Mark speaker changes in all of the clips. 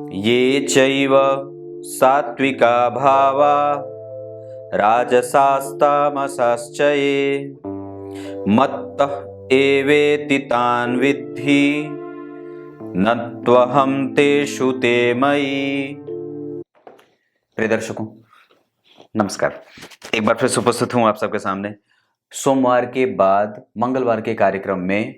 Speaker 1: ये चैव सात्विका भावा राजसास्तामसाश्च ये मत्तः एवेति तान् विद्धि न त्वहं तेषु ते मयि। प्रिय दर्शकों नमस्कार, एक बार फिर उपस्थित हूं आप सबके सामने सोमवार के बाद मंगलवार के कार्यक्रम में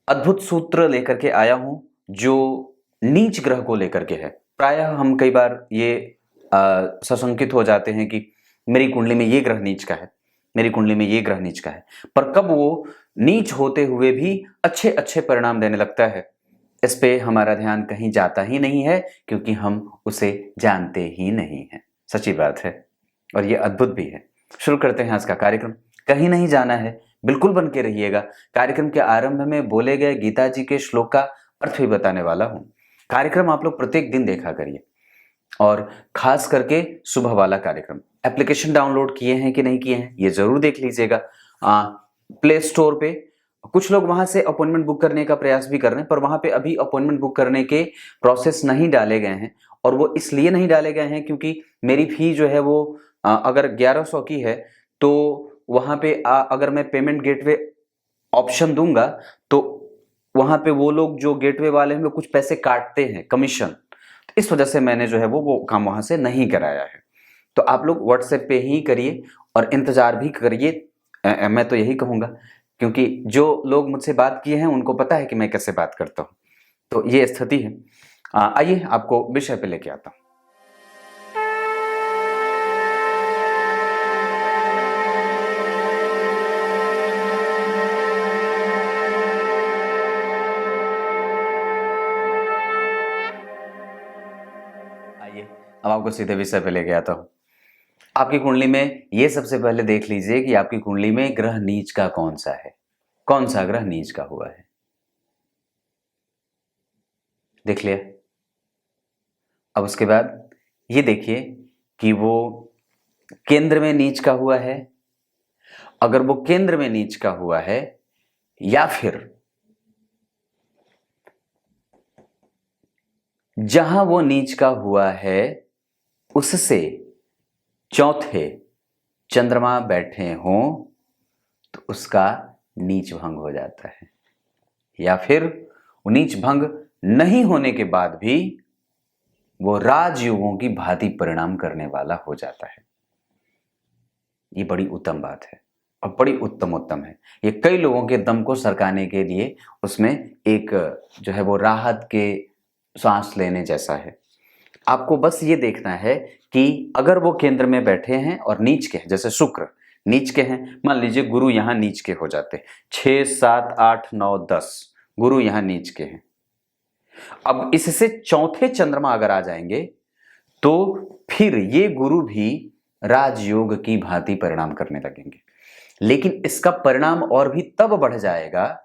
Speaker 1: अद्भुत सूत्र लेकर के आया हूं जो नीच ग्रह को लेकर के है। प्रायः हम कई बार ये सशंकित हो जाते हैं कि मेरी कुंडली में ये ग्रह नीच का है, मेरी कुंडली में ये ग्रह नीच का है, पर कब वो नीच होते हुए भी अच्छे अच्छे परिणाम देने लगता है, इस पे हमारा ध्यान कहीं जाता ही नहीं है, क्योंकि हम उसे जानते ही नहीं हैं। सच्ची बात है और ये अद्भुत भी है। शुरू करते हैं आज का कार्यक्रम। कहीं नहीं जाना है, बिल्कुल बन के रहिएगा। कार्यक्रम के आरंभ में बोले गए गीता जी के श्लोक का अर्थ भी बताने वाला हूं। कार्यक्रम आप लोग प्रत्येक दिन देखा करिए और खास करके सुबह वाला कार्यक्रम। एप्लीकेशन डाउनलोड किए हैं कि नहीं किए हैं ये जरूर देख लीजिएगा। प्ले स्टोर पे कुछ लोग वहां से अपॉइंटमेंट बुक करने का प्रयास भी कर रहे हैं, पर वहां पे अभी अपॉइंटमेंट बुक करने के प्रोसेस नहीं डाले गए हैं। और वो इसलिए नहीं डाले गए हैं क्योंकि मेरी फी जो है वो अगर 1100 की है तो वहां पे अगर मैं पेमेंट गेटवे ऑप्शन दूंगा तो वहां पे वो लोग जो गेटवे वाले हैं वो कुछ पैसे काटते हैं कमीशन। इस वजह से मैंने जो है वो काम वहां से नहीं कराया है। तो आप लोग व्हाट्सएप पे ही करिए और इंतजार भी करिए। मैं तो यही कहूंगा, क्योंकि जो लोग मुझसे बात किए हैं उनको पता है कि मैं कैसे बात करता हूं। तो ये स्थिति है। आइए आपको विषय पे लेके आता हूं। अब आपको सीधे विषय पे लेके आता हूं। आपकी कुंडली में ये सबसे पहले देख लीजिए कि आपकी कुंडली में ग्रह नीच का कौन सा है, कौन सा ग्रह नीच का हुआ है। देख लिया। अब उसके बाद ये देखिए कि वो केंद्र में नीच का हुआ है। अगर वो केंद्र में नीच का हुआ है या फिर जहां वो नीच का हुआ है उससे चौथे चंद्रमा बैठे हों तो उसका नीच भंग हो जाता है, या फिर वो नीच भंग नहीं होने के बाद भी वो राजयोगों की भांति परिणाम करने वाला हो जाता है। ये बड़ी उत्तम बात है और बड़ी उत्तम है। ये कई लोगों के दम को सरकाने के लिए उसमें एक जो है वो राहत के सांस लेने जैसा है। आपको बस ये देखना है कि अगर वो केंद्र में बैठे हैं और नीच के हैं, जैसे शुक्र नीच के हैं, मान लीजिए गुरु यहां नीच के हो जाते, 6, 7, 8, 9, 10 गुरु यहां नीच के हैं। अब इससे चौथे चंद्रमा अगर आ जाएंगे तो फिर ये गुरु भी राजयोग की भांति परिणाम करने लगेंगे। लेकिन इसका परिणाम और भी तब बढ़ जाएगा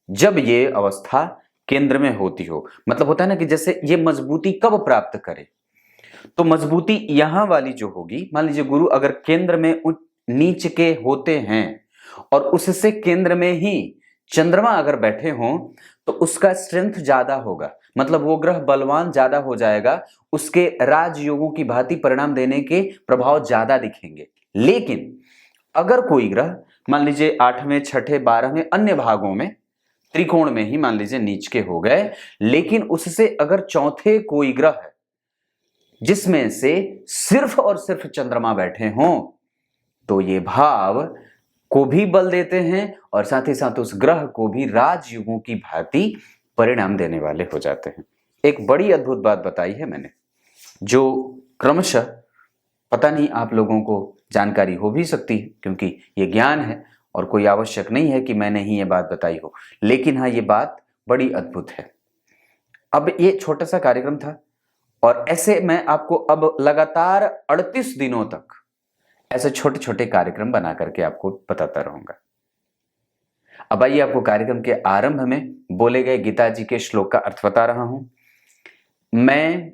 Speaker 1: जब ये अवस्था केंद्र में होती हो। मतलब होता है ना कि जैसे ये मजबूती कब प्राप्त करे, तो मजबूती यहां वाली जो होगी, मान लीजिए गुरु अगर केंद्र में नीच के होते हैं और उससे केंद्र में ही चंद्रमा अगर बैठे हों तो उसका स्ट्रेंथ ज्यादा होगा, मतलब वो ग्रह बलवान ज्यादा हो जाएगा, उसके राजयोगों की भांति परिणाम देने के प्रभाव ज्यादा दिखेंगे। लेकिन अगर कोई ग्रह मान लीजिए 8वें, 6ठे, 12वें अन्य भागों में त्रिकोण में ही मान लीजिए नीच के हो गए, लेकिन उससे अगर चौथे कोई ग्रह है जिसमें से सिर्फ और सिर्फ चंद्रमा बैठे हों तो ये भाव को भी बल देते हैं और साथ ही साथ उस ग्रह को भी राजयुगों की भांति परिणाम देने वाले हो जाते हैं। एक बड़ी अद्भुत बात बताई है मैंने, जो क्रमशः पता नहीं आप लोगों को जानकारी हो भी सकती है, क्योंकि ये ज्ञान है और कोई आवश्यक नहीं है कि मैंने ही ये बात बताई हो, लेकिन हाँ ये बात बड़ी अद्भुत है। अब ये छोटा सा कार्यक्रम था और ऐसे मैं आपको अब लगातार 38 दिनों तक ऐसे छोटे छोटे कार्यक्रम बना करके आपको बताता रहूंगा। अब आइए आपको कार्यक्रम के आरंभ में बोले गए गीता जी के श्लोक का अर्थ बता रहा हूं। मैं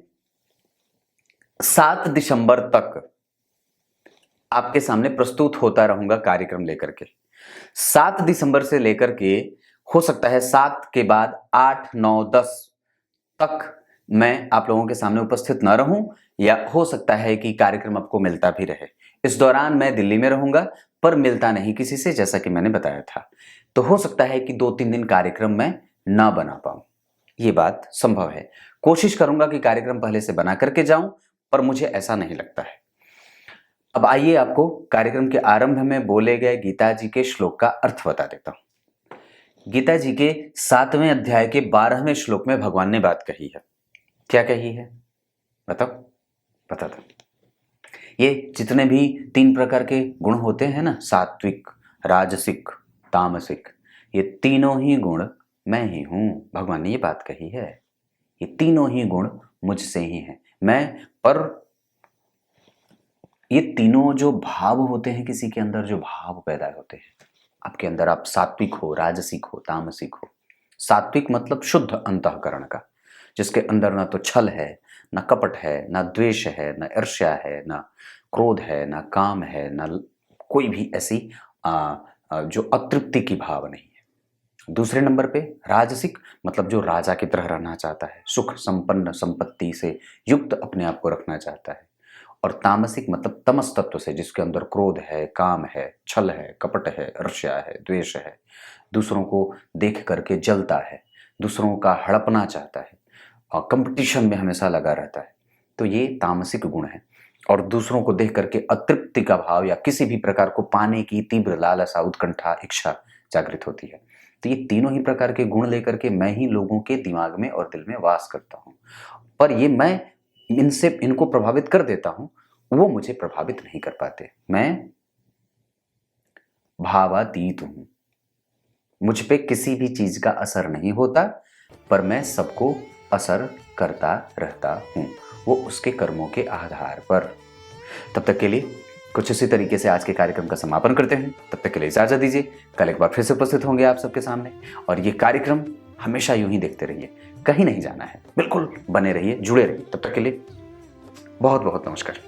Speaker 1: 7 दिसंबर तक आपके सामने प्रस्तुत होता रहूंगा कार्यक्रम लेकर के। 7 दिसंबर से लेकर के हो सकता है 7 के बाद 8, 9, 10 तक मैं आप लोगों के सामने उपस्थित न रहूं, या हो सकता है कि कार्यक्रम आपको मिलता भी रहे। इस दौरान मैं दिल्ली में रहूंगा, पर मिलता नहीं किसी से, जैसा कि मैंने बताया था। तो हो सकता है कि 2-3 दिन कार्यक्रम मैं ना बना पाऊं। ये बात संभव है। कोशिश करूंगा कि कार्यक्रम पहले से बना करके जाऊं, पर मुझे ऐसा नहीं लगता है। अब आइए आपको कार्यक्रम के आरंभ में बोले गए गीता जी के श्लोक का अर्थ बता देता हूं। गीता जी के 7वें अध्याय के 12वें श्लोक में भगवान ने बात कही है। क्या कही है बताओ, बता दो। ये जितने भी 3 प्रकार के गुण होते हैं ना, सात्विक, राजसिक, तामसिक, ये तीनों ही गुण मैं ही हूं। भगवान ने ये बात कही है। ये तीनों ही गुण मुझसे ही हैं। पर ये तीनों जो भाव होते हैं किसी के अंदर, जो भाव पैदा होते हैं आपके अंदर, आप सात्विक हो, राजसिक हो, तामसिक हो। सात्विक मतलब शुद्ध अंतःकरण का, जिसके अंदर ना तो छल है, ना कपट है, ना द्वेष है, ना ईर्ष्या है, ना क्रोध है, ना काम है, ना कोई भी ऐसी जो अतृप्ति की भाव नहीं है। दूसरे नंबर पे राजसिक मतलब जो राजा की तरह रहना चाहता है, सुख संपन्न संपत्ति से युक्त अपने आप को रखना चाहता है। और तामसिक मतलब तमस तत्व से, जिसके अंदर क्रोध है, काम है, छल है, कपट है, ईर्ष्या है, द्वेष है, दूसरों को देख करके जलता है, दूसरों का हड़पना चाहता है और कंपटीशन में हमेशा लगा रहता है। तो ये तामसिक गुण है। और दूसरों को देख करके अतृप्ति का भाव या किसी भी प्रकार को पाने की तीव्र लालसा, उत्कंठा, इच्छा जागृत होती है। तो ये तीनों ही प्रकार के गुण लेकर के मैं ही लोगों के दिमाग में और दिल में वास करता हूँ। पर ये मैं इनको प्रभावित कर देता हूं, वो मुझे प्रभावित नहीं कर पाते। मैं भावातीत हूं, मुझ पे किसी भी चीज का असर नहीं होता, पर मैं सबको असर करता रहता हूं, वो उसके कर्मों के आधार पर। तब तक के लिए कुछ इसी तरीके से आज के कार्यक्रम का समापन करते हैं। तब तक के लिए इजाजत दीजिए। कल एक बार फिर से उपस्थित होंगे आप सबके सामने, और ये कार्यक्रम हमेशा यूं ही देखते रहिए, कहीं नहीं जाना है, बिल्कुल बने रहिए, जुड़े रहिए। तब तक के लिए बहुत बहुत नमस्कार।